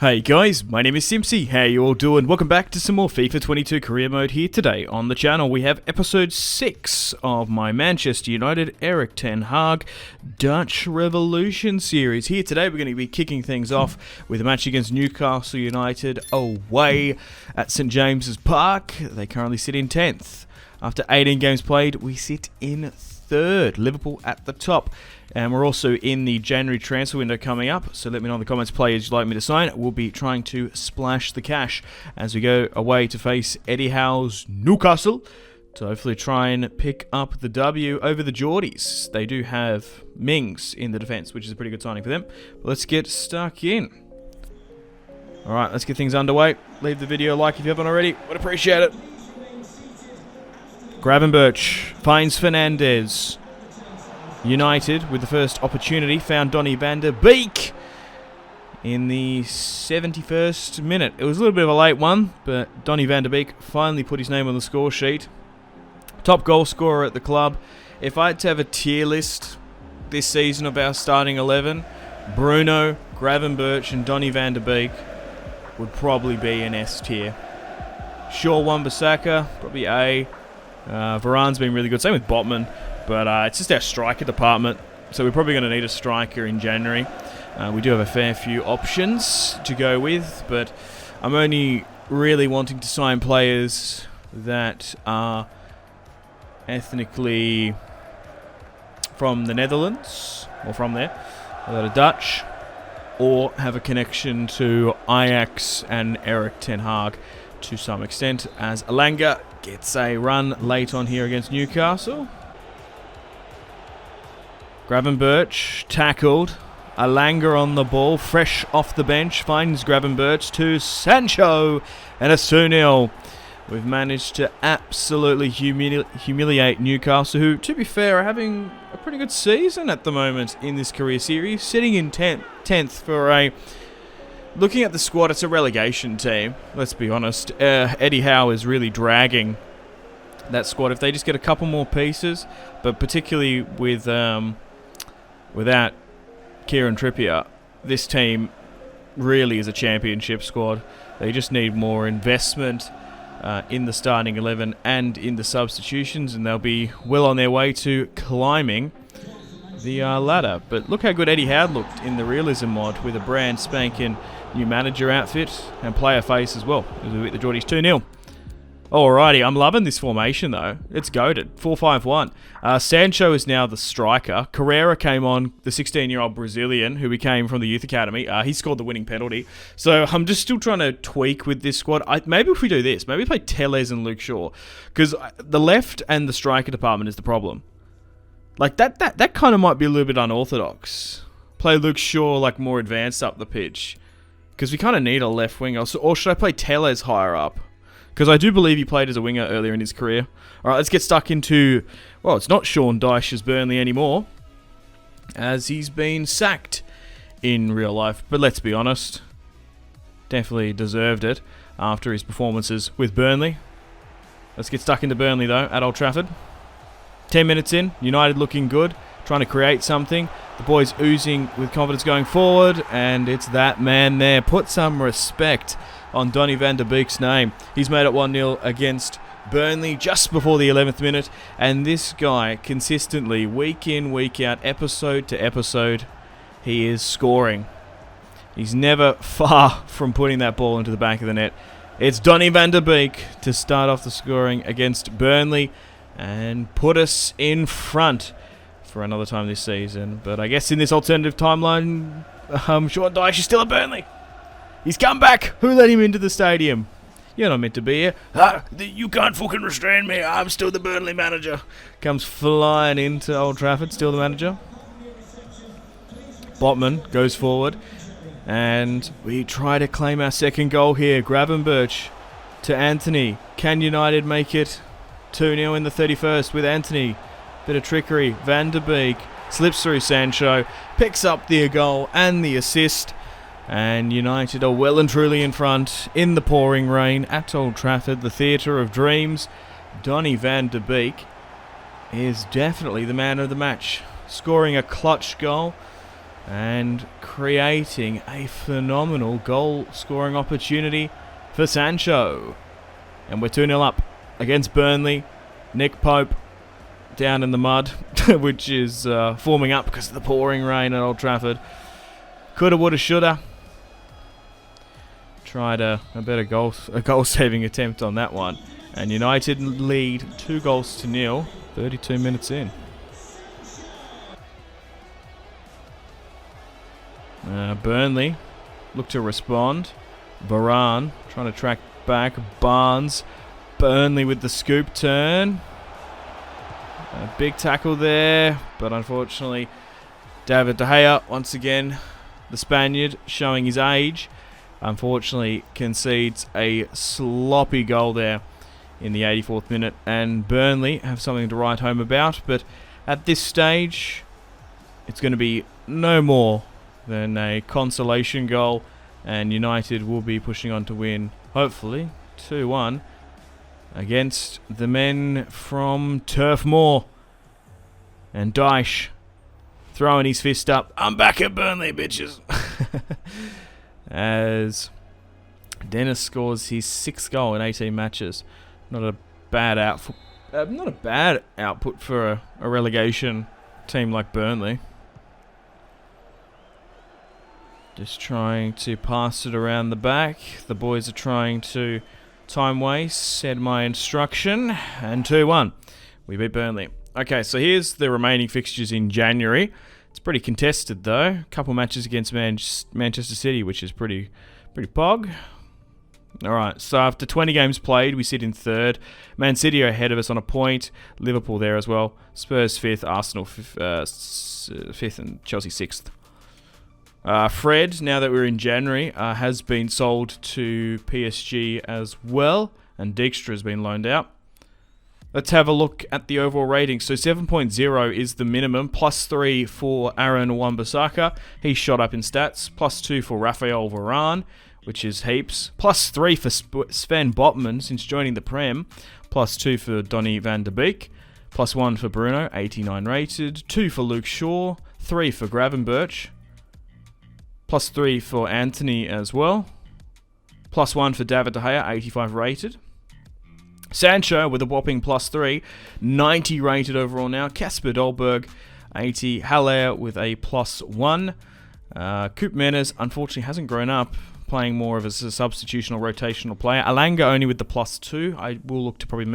Hey guys, my name is Simpsy. How you all doing? Welcome back to some more FIFA 22 career mode here today. On the channel we have episode 6 of my Manchester United Erik Ten Hag Dutch Revolution series. Here today we're going to be kicking things off with a match against Newcastle United away at St James's Park. They currently sit in 10th. After 18 games played, we sit in 3rd. Liverpool at the top. And we're also in the January transfer window coming up, so let me know in the comments players you'd like me to sign. We'll be trying to splash the cash as we go away to face Eddie Howe's Newcastle to hopefully try and pick up the W over the Geordies. They do have Mings in the defence, which is a pretty good signing for them. But let's get stuck in. Alright, let's get things underway. Leave the video a like if you haven't already. Would appreciate it. Gravenberch finds Fernandez. United, with the first opportunity, found Donny van der Beek in the 71st minute. It was a little bit of a late one, but Donny van der Beek finally put his name on the score sheet. Top goal scorer at the club. If I had to have a tier list this season of our starting 11, Bruno, Gravenberch and Donny van der Beek would probably be an S tier. Shaw, Wan-Bissaka, probably A. Varane's been really good. Same with Botman. But it's just our striker department, so we're probably going to need a striker in January. We do have a fair few options to go with, but I'm only really wanting to sign players that are ethnically from the Netherlands, or from there, that are Dutch, or have a connection to Ajax and Erik Ten Hag to some extent, as Alanga gets a run late on here against Newcastle. Gravenberch tackled. Alanga on the ball, fresh off the bench, finds Gravenberch to Sancho, and it's 2-0. We've managed to absolutely humiliate Newcastle, who, to be fair, are having a pretty good season at the moment in this career series, sitting in 10th for a... Looking at the squad, it's a relegation team, let's be honest. Eddie Howe is really dragging that squad. If they just get a couple more pieces, but particularly with... without Kieran Trippier, this team really is a championship squad. They just need more investment in the starting 11 and in the substitutions, and they'll be well on their way to climbing the ladder. But look how good Eddie Howe looked in the Realism mod with a brand spanking new manager outfit and player face as well. As we beat the Geordies 2-0. Alrighty, I'm loving this formation though. It's goated. 4-5-1. Sancho is now the striker. Carrera came on, the 16-year-old Brazilian who we came from the youth academy. He scored the winning penalty. So I'm just still trying to tweak with this squad. Maybe if we do this, maybe play Tellez and Luke Shaw. Because the left and the striker department is the problem. Like that kind of might be a little bit unorthodox. Play Luke Shaw like more advanced up the pitch. Because we kind of need a left winger. Or should I play Tellez higher up? Because I do believe he played as a winger earlier in his career. Alright, let's get stuck into... Well, it's not Sean Dyche's Burnley anymore, as he's been sacked in real life. But let's be honest, definitely deserved it after his performances with Burnley. Let's get stuck into Burnley, though, at Old Trafford. 10 minutes in, United looking good, trying to create something. The boys oozing with confidence going forward, and it's that man there. Put some respect on Donny van der Beek's name. He's made it 1-0 against Burnley just before the 11th minute, and this guy consistently, week in, week out, episode to episode, he is scoring. He's never far from putting that ball into the back of the net. It's Donny van der Beek to start off the scoring against Burnley and put us in front for another time this season. But I guess in this alternative timeline, Sean Dyche is still at Burnley. He's come back. Who let him into the stadium? You're not meant to be here. You can't fucking restrain me. I'm still the Burnley manager. Comes flying into Old Trafford, still the manager. Botman goes forward. And we try to claim our second goal here. Gravenberch to Anthony. Can United make it 2-0 in the 31st with Anthony? Bit of trickery. Van der Beek slips through Sancho. Picks up the goal and the assist. And United are well and truly in front in the pouring rain at Old Trafford, the theatre of dreams. Donny van der Beek is definitely the man of the match, scoring a clutch goal. and creating a phenomenal goal-scoring opportunity for Sancho. And we're 2-0 up against Burnley. Nick Pope down in the mud, which is forming up because of the pouring rain at Old Trafford. Coulda, woulda, shoulda. Tried a better goal-saving attempt on that one. And United lead 2-0, 32 minutes in. Burnley look to respond. Varane trying to track back. Barnes. Burnley with the scoop turn. A big tackle there, but unfortunately David De Gea, once again, the Spaniard showing his age, unfortunately concedes a sloppy goal there in the 84th minute, and Burnley have something to write home about, but at this stage it's going to be no more than a consolation goal, and United will be pushing on to win, hopefully, 2-1 against the men from Turf Moor. And Dyche throwing his fist up. I'm back at Burnley, bitches. As Dennis scores his 6th goal in 18 matches. Not a bad output for a relegation team like Burnley. Just trying to pass it around the back. The boys are trying to time waste, said my instruction, and 2-1. We beat Burnley. Okay, so here's the remaining fixtures in January. It's pretty contested though. A couple matches against Manchester City, which is pretty pog. Alright, so after 20 games played, we sit in 3rd. Man City are ahead of us on a point. Liverpool there as well. Spurs 5th, Arsenal 5th, and Chelsea 6th. Fred, now that we're in January, has been sold to PSG as well, and Dijkstra has been loaned out. Let's have a look at the overall rating. So 7.0 is the minimum, +3 for Aaron Wan-Bissaka. He's shot up in stats. +2 for Raphael Varane, which is heaps. +3 for Sven Botman since joining the Prem. +2 for Donny van de Beek. +1 for Bruno, 89 rated. 2 for Luke Shaw. 3 for Gravenberch. +3 for Anthony as well. +1 for David De Gea, 85 rated. Sancho with a whopping +3, 90 rated overall now. Kasper Dolberg, 80. Haller with a +1. Coop Menes, unfortunately, hasn't grown up, playing more of as a substitutional rotational player. Alanga only with the +2. I will look to probably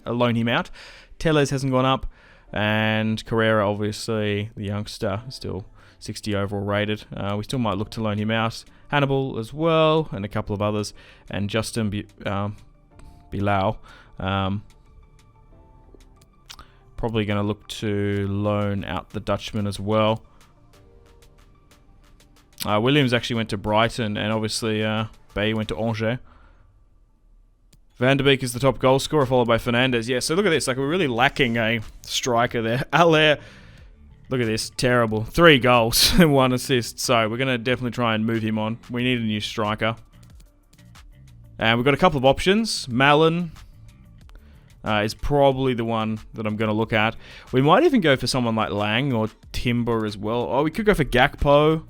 loan him out. Tellez hasn't gone up. And Carrera, obviously, the youngster, still 60 overall rated. We still might look to loan him out. Hannibal as well, and a couple of others. And Justin Bilal. Probably going to look to loan out the Dutchman as well. Williams actually went to Brighton, and obviously Bay went to Angers. Van de Beek is the top goal scorer, followed by Fernandes. Yeah, so look at this. Like, we're really lacking a striker there. Allaire, look at this. Terrible. 3 goals and 1 assist. So we're going to definitely try and move him on. We need a new striker. And we've got a couple of options. Malin is probably the one that I'm going to look at. We might even go for someone like Lang or Timber as well. Oh, we could go for Gakpo.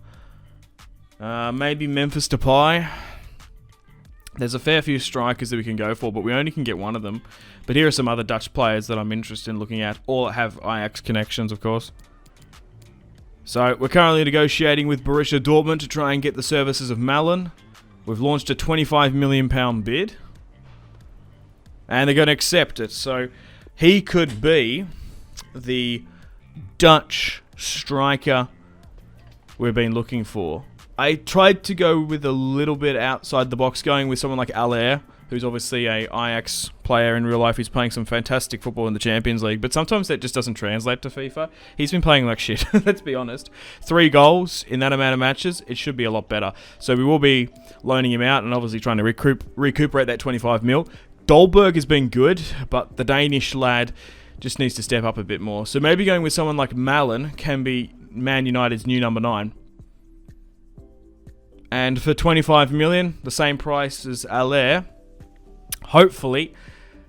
Maybe Memphis Depay. There's a fair few strikers that we can go for, but we only can get one of them. But here are some other Dutch players that I'm interested in looking at, all have Ajax connections, of course. So we're currently negotiating with Borussia Dortmund to try and get the services of Malin. We've launched a £25 million bid. And they're going to accept it. So he could be the Dutch striker we've been looking for. I tried to go with a little bit outside the box, going with someone like Allaire, who's obviously a Ajax player in real life. He's playing some fantastic football in the Champions League, but sometimes that just doesn't translate to FIFA. He's been playing like shit, let's be honest. 3 goals in that amount of matches, it should be a lot better. So we will be loaning him out and obviously trying to recuperate that 25 mil. Dolberg has been good, but the Danish lad just needs to step up a bit more. So maybe going with someone like Malin can be Man United's new number 9. And for 25 million, the same price as Allaire, hopefully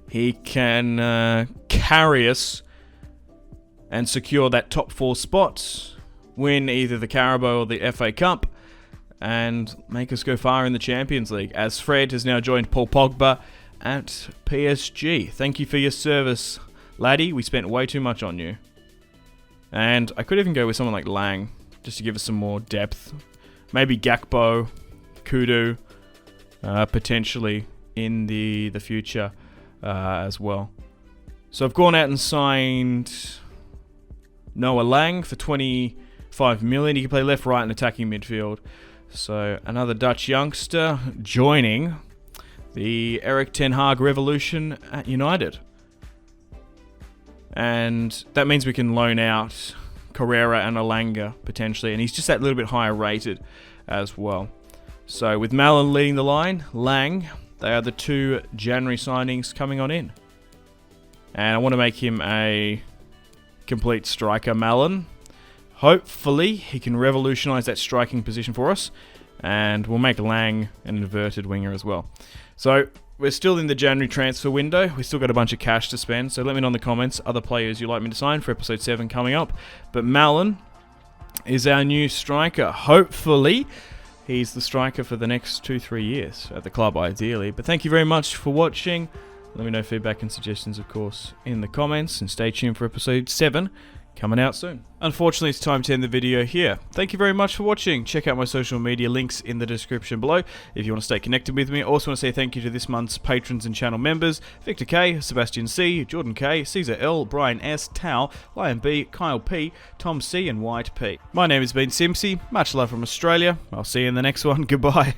he can carry us and secure that top 4 spot win either the Carabao or the FA Cup, and make us go far in the Champions League, as Fred has now joined Paul Pogba at PSG. Thank you for your service, laddie. We spent way too much on you. And I could even go with someone like Lang, just to give us some more depth. Maybe Gakpo, Kudu, potentially in the future as well. So I've gone out and signed Noah Lang for 25 million. He can play left, right, and attacking midfield. So another Dutch youngster joining the Erik Ten Hag revolution at United. And that means we can loan out Carrera and Alanga potentially, and he's just that little bit higher rated as well. So with Malin leading the line, Lang, they are the 2 January signings coming on in. And I want to make him a complete striker, Malin. Hopefully he can revolutionise that striking position for us, and we'll make Lang an inverted winger as well. So we're still in the January transfer window. We've still got a bunch of cash to spend, so let me know in the comments other players you'd like me to sign for episode 7 coming up. But Malin is our new striker. Hopefully he's the striker for the next 2-3 years at the club, ideally. But thank you very much for watching. Let me know feedback and suggestions, of course, in the comments, and stay tuned for episode 7 coming out soon. Unfortunately, it's time to end the video here. Thank you very much for watching. Check out my social media links in the description below if you want to stay connected with me. I also want to say thank you to this month's patrons and channel members: Victor K, Sebastian C, Jordan K, Caesar L, Brian S, Tao, Lion B, Kyle P, Tom C, and White P. My name has been Simpsy. Much love from Australia. I'll see you in the next one. Goodbye.